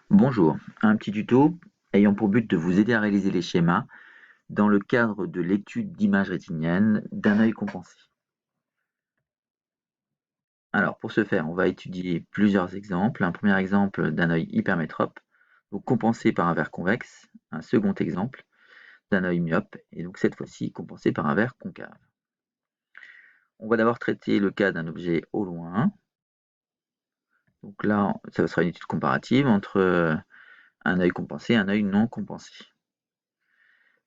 Bonjour, un petit tuto ayant pour but de vous aider à réaliser les schémas dans le cadre de l'étude d'images rétiniennes d'un œil compensé. Alors pour ce faire, on va étudier plusieurs exemples. Un premier exemple d'un œil hypermétrope, donc compensé par un verre convexe. Un second exemple d'un œil myope, et donc cette fois-ci compensé par un verre concave. On va d'abord traiter le cas d'un objet au loin. Donc là, ça sera une étude comparative entre un œil compensé et un œil non compensé.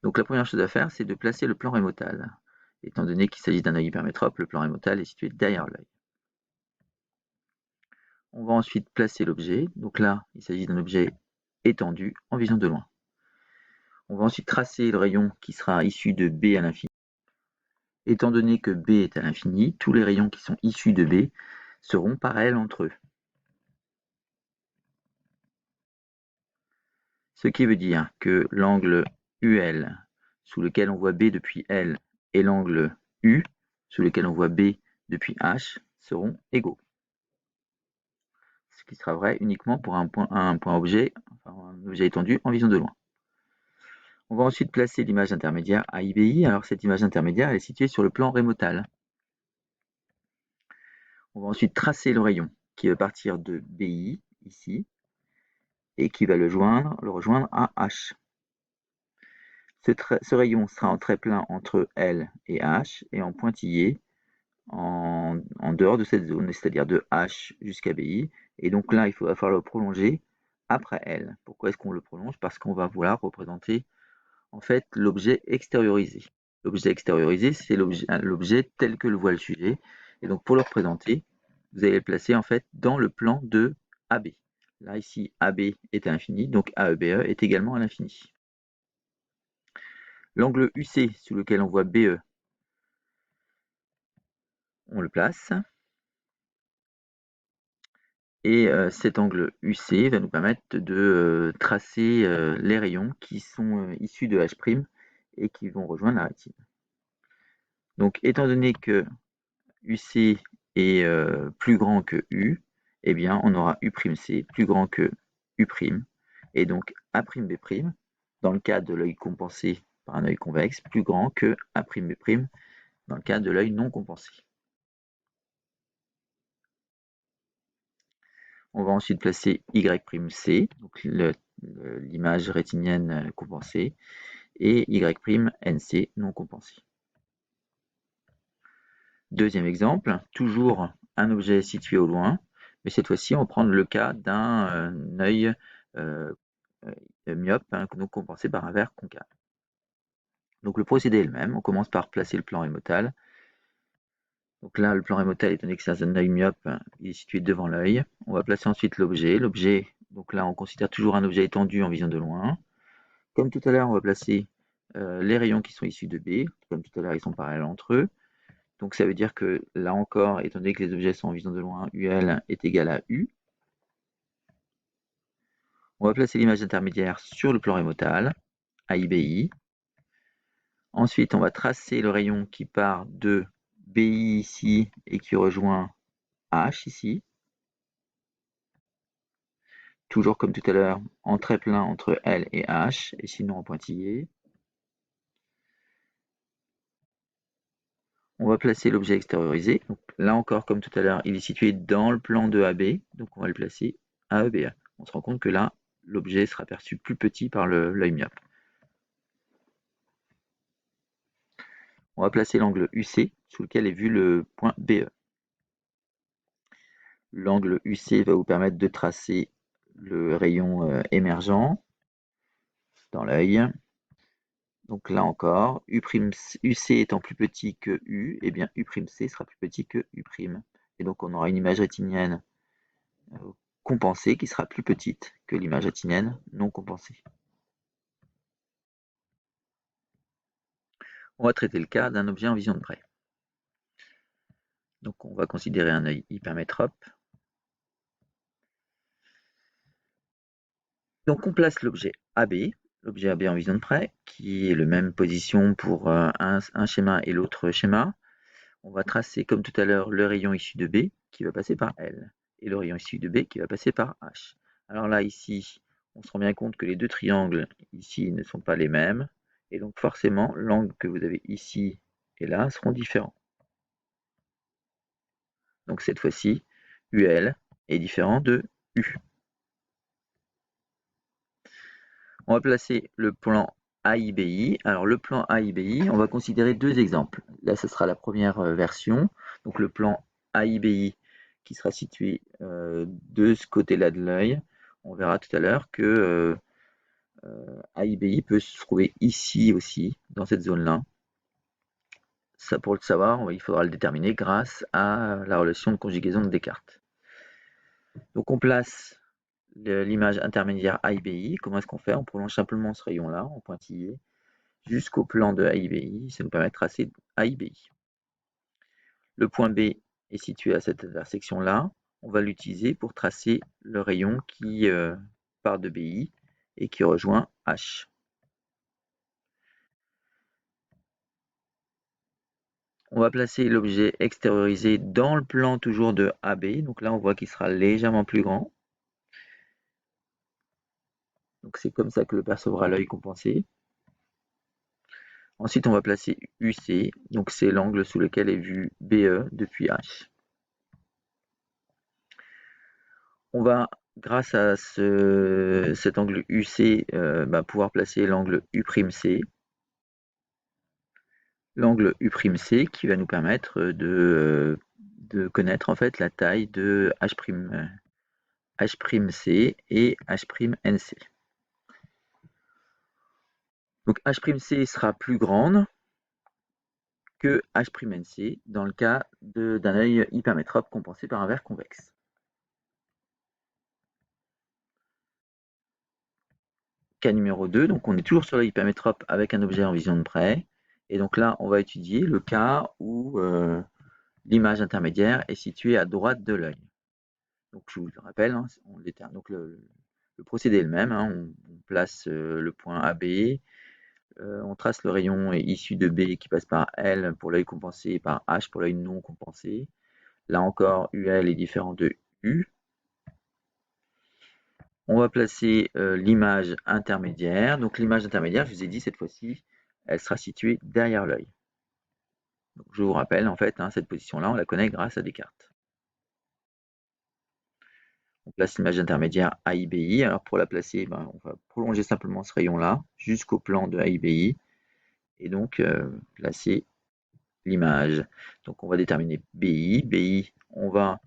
Donc la première chose à faire, c'est de placer le plan rémotal. Étant donné qu'il s'agit d'un œil hypermétrope, le plan rémotal est situé derrière l'œil. On va ensuite placer l'objet. Donc là, il s'agit d'un objet étendu en vision de loin. On va ensuite tracer le rayon qui sera issu de B à l'infini. Étant donné que B est à l'infini, tous les rayons qui sont issus de B seront parallèles entre eux. Ce qui veut dire que l'angle UL sous lequel on voit B depuis L et l'angle U sous lequel on voit B depuis H seront égaux. Ce qui sera vrai uniquement pour un point objet, enfin un objet étendu en vision de loin. On va ensuite placer l'image intermédiaire à IBI. Alors cette image intermédiaire elle est située sur le plan rémotal. On va ensuite tracer le rayon qui va partir de BI, ici, et qui va le rejoindre à H. Ce rayon sera en trait plein entre L et H et en pointillé en dehors de cette zone, c'est-à-dire de H jusqu'à BI. Et donc là, il va falloir le prolonger après L. Pourquoi est-ce qu'on le prolonge? Parce qu'on va vouloir représenter en fait l'objet extériorisé. L'objet extériorisé, c'est l'objet tel que le voit le sujet. Et donc pour le représenter, vous allez le placer en fait dans le plan de AB. Là, ici, AB est à l'infini, donc AEBE est également à l'infini. L'angle UC sous lequel on voit BE, on le place. Et cet angle UC va nous permettre de tracer les rayons qui sont issus de H' et qui vont rejoindre la rétine. Donc étant donné que UC est plus grand que U, eh bien on aura U'C plus grand que U', et donc A'B' dans le cas de l'œil compensé par un œil convexe, plus grand que A'B' dans le cas de l'œil non compensé. On va ensuite placer Y'C, donc l'image rétinienne compensée, et Y'NC non compensée. Deuxième exemple, toujours un objet situé au loin, mais cette fois-ci on va prendre le cas d'un œil myope, donc compensé par un verre concave. Donc le procédé est le même, on commence par placer le plan rémotal. Donc là, le plan rémotal, étant donné que c'est un œil myope, il est situé devant l'œil. On va placer ensuite l'objet. L'objet, donc là, on considère toujours un objet étendu en vision de loin. Comme tout à l'heure, on va placer les rayons qui sont issus de B. Comme tout à l'heure, ils sont parallèles entre eux. Donc ça veut dire que là encore, étant donné que les objets sont en vision de loin, UL est égal à U. On va placer l'image intermédiaire sur le plan rémotal, à IBI. Ensuite, on va tracer le rayon qui part de BI ici et qui rejoint H ici. Toujours comme tout à l'heure, en trait plein entre L et H, et sinon en pointillé. On va placer l'objet extériorisé. Donc, là encore, comme tout à l'heure, il est situé dans le plan de AB, donc on va le placer à EBA. On se rend compte que là, l'objet sera perçu plus petit par l'œil myope. On va placer l'angle UC, sous lequel est vu le point BE. L'angle UC va vous permettre de tracer le rayon émergent dans l'œil. Donc là encore, UC étant plus petit que U, eh bien U'C sera plus petit que U'. Et donc on aura une image rétinienne compensée qui sera plus petite que l'image rétinienne non compensée. On va traiter le cas d'un objet en vision de près. Donc on va considérer un œil hypermétrope. Donc on place l'objet AB en vision de près, qui est la même position pour un schéma et l'autre schéma. On va tracer comme tout à l'heure le rayon issu de B qui va passer par L et le rayon issu de B qui va passer par H. Alors là ici on se rend bien compte que les deux triangles ici ne sont pas les mêmes, et donc forcément, l'angle que vous avez ici et là seront différents. Donc cette fois-ci, UL est différent de U. On va placer le plan AIBI. Alors le plan AIBI, on va considérer deux exemples. Là, ce sera la première version. Donc le plan AIBI qui sera situé de ce côté-là de l'œil. On verra tout à l'heure que AIBI peut se trouver ici aussi, dans cette zone-là. Ça, pour le savoir, il faudra le déterminer grâce à la relation de conjugaison de Descartes. Donc on place l'image intermédiaire AIBI. Comment est-ce qu'on fait? On prolonge simplement ce rayon-là en pointillé jusqu'au plan de AIBI. Ça nous permet de tracer AIBI. Le point B est situé à cette intersection-là. On va l'utiliser pour tracer le rayon qui part de BI et qui rejoint H. On va placer l'objet extériorisé dans le plan toujours de AB. Donc là, on voit qu'il sera légèrement plus grand. Donc c'est comme ça que le percevra l'œil compensé. Ensuite, on va placer UC. Donc c'est l'angle sous lequel est vu BE depuis H. On va, grâce à cet angle UC, pouvoir placer l'angle U'C. L'angle U'C qui va nous permettre de connaître en fait la taille de H'C et H'NC. Donc H'C sera plus grande que H'NC dans le cas d'un œil hypermétrope compensé par un verre convexe. Cas numéro 2, donc on est toujours sur l'hypermétrope avec un objet en vision de près. Et donc là, on va étudier le cas où l'image intermédiaire est située à droite de l'œil. Donc je vous le rappelle, hein, donc le procédé est le même. Hein, on place le point AB, on trace le rayon issu de B qui passe par L pour l'œil compensé et par H pour l'œil non compensé. Là encore, UL est différent de U. On va placer l'image intermédiaire. Donc l'image intermédiaire, je vous ai dit cette fois-ci, elle sera située derrière l'œil. Je vous rappelle, en fait, cette position-là, on la connaît grâce à Descartes. On place l'image intermédiaire AIBI. Alors pour la placer, on va prolonger simplement ce rayon-là jusqu'au plan de AIBI et donc placer l'image. Donc on va déterminer BI. BI, on va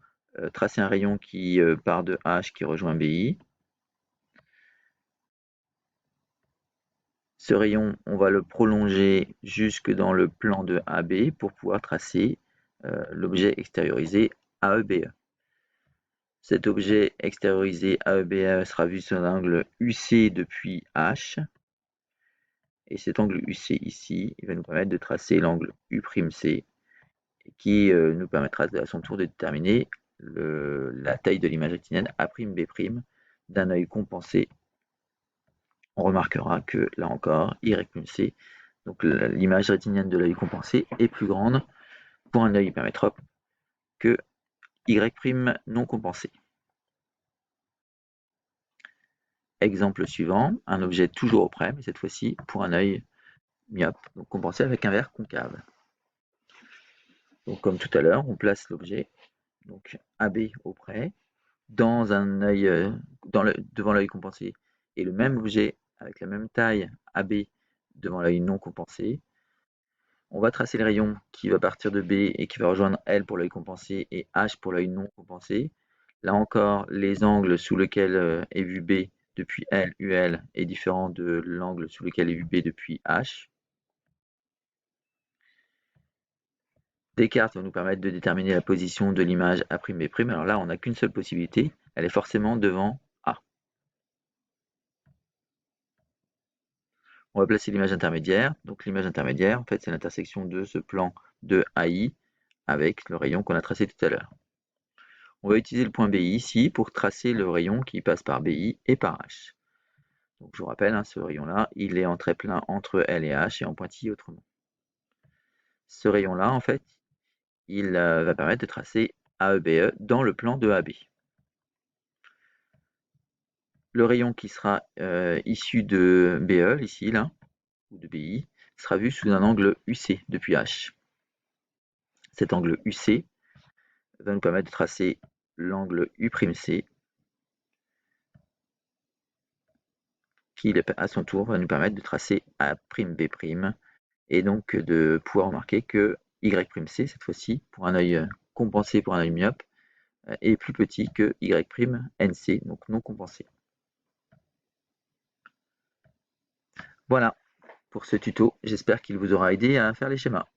tracer un rayon qui part de H qui rejoint BI. Ce rayon, on va le prolonger jusque dans le plan de AB pour pouvoir tracer l'objet extériorisé AEBE. Cet objet extériorisé AEBE sera vu sur l'angle UC depuis H. Et cet angle UC ici, il va nous permettre de tracer l'angle U'C qui nous permettra à son tour de déterminer la taille de l'image rétinienne A'B' d'un œil compensé. On remarquera que là encore, YC, donc l'image rétinienne de l'œil compensé, est plus grande pour un œil hypermétrope que Y' non compensé. Exemple suivant, un objet toujours auprès, mais cette fois-ci pour un œil myope, donc compensé avec un verre concave. Donc comme tout à l'heure, on place l'objet, donc AB auprès, dans un œil, devant l'œil compensé, et le même objet avec la même taille AB devant l'œil non compensé. On va tracer le rayon qui va partir de B et qui va rejoindre L pour l'œil compensé et H pour l'œil non compensé. Là encore, les angles sous lesquels est vu B depuis L, UL est différent de l'angle sous lequel est vu B depuis H. Descartes va nous permettre de déterminer la position de l'image A'B'. Alors là, on n'a qu'une seule possibilité, elle est forcément devant A. On va placer l'image intermédiaire. Donc l'image intermédiaire, en fait, c'est l'intersection de ce plan de AI avec le rayon qu'on a tracé tout à l'heure. On va utiliser le point BI ici pour tracer le rayon qui passe par BI et par H. Donc je vous rappelle, ce rayon-là, il est en trait plein entre L et H et en pointillé autrement. Ce rayon-là, en fait, il va permettre de tracer AEBE dans le plan de AB. le rayon qui sera issu de BE, ici, là, ou de BI, sera vu sous un angle UC depuis H. Cet angle UC va nous permettre de tracer l'angle U'C, qui à son tour va nous permettre de tracer A'B', et donc de pouvoir remarquer que Y'C, cette fois-ci, pour un œil compensé pour un œil myope, est plus petit que Y'Nc, donc non compensé. Voilà pour ce tuto, j'espère qu'il vous aura aidé à faire les schémas.